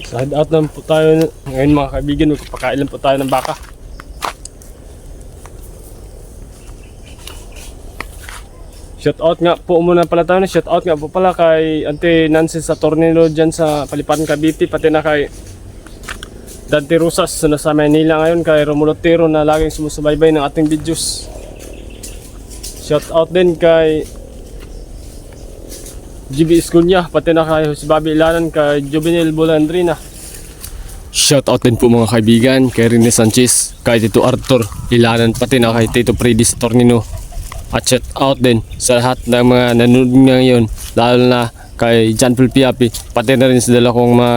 Side out naman po tayo ngayon mga kaibigan, magpapakain lang po tayo ng baka. Shout out nga po muna pala tayo, shout out nga po pala kay Auntie Nancy sa Tornillo dyan sa Paliparan, Cavite, pati na kay Dante Rosas na sa Manila ngayon, kay Romulo Tiro na laging sumusubaybay ng ating videos. Shout out din kay GB Escunya, pati na kay Jose Bobby Ilanan, kay Juvenil Bulandrina. Shoutout din po mga kaibigan kay Rene Sanchez, kay Tito Arthur Ilanan, pati na kay Tito Freddy sa Tornino. At shoutout din sa lahat ng mga nanonood ngayon, lalo na kay John Piapi, pati na rin sa dala kong mga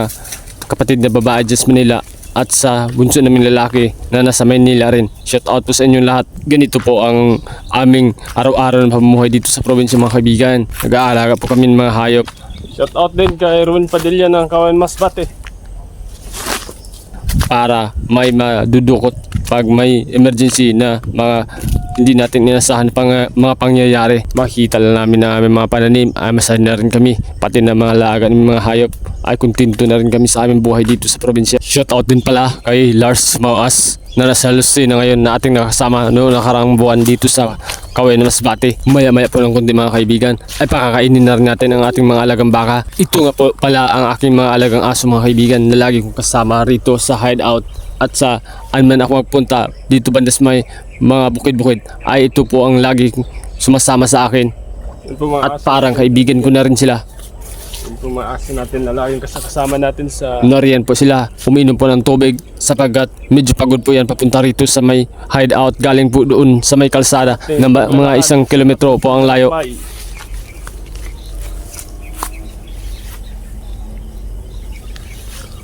kapatid na babae dyan sa Manila, at sa bunso namin lalaki na nasa Manila rin. Shoutout po sa inyong lahat. Ganito po ang aming araw-araw na pamumuhay dito sa probinsya mga kaibigan. Nag-aalaga po kami ng mga hayop. Shoutout din kay Ruben Padilla ng Kawan Masbate, para may madudukot pag may emergency na mga hindi natin inasahan mga pangyayari. Makikita lang namin na may mga pananim, ay masahin na rin kami, pati na mga lagan ng mga hayop ay kontento na rin kami sa aming buhay dito sa probinsya. Shoutout din pala kay Lars Mauas na nasa Lucy na ngayon na ating nakasama noong nakarang buwan dito sa Kawayan Masbate. Maya-maya po ng kundi mga kaibigan ay pakakainin na rin natin ang ating mga alagang baka. Ito nga po pala ang aking mga alagang aso mga kaibigan na lagi kong kasama rito sa hideout, at sa anman ako magpunta dito bandas may mga bukid-bukid ay ito po ang lagi sumasama sa akin, at parang kaibigan ko na rin sila. Yung mga aso natin na laging kasama natin sa nariyan po sila, uminom po ng tubig sapagkat medyo pagod po yan papunta rito sa may hideout, galing po doon sa may kalsada na mga 1 kilometro po ang layo.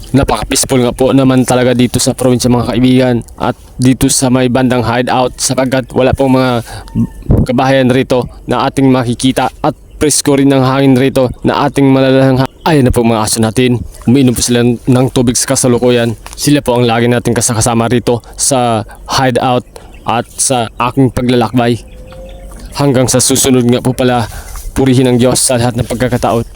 Napaka-peaceful nga po naman talaga dito sa probinsya mga kaibigan, at dito sa may bandang hideout sapagkat wala pong mga kabahayan rito na ating makikita, at presko rin ng hangin rito na ating malalalang. Ayan na po mga aso natin, umiinom po sila ng tubig sa kasalukuyan. Sila po ang lagi natin kasama rito sa hideout at sa aking paglalakbay. Hanggang sa susunod nga po pala, purihin ang Diyos sa lahat ng pagkakataon.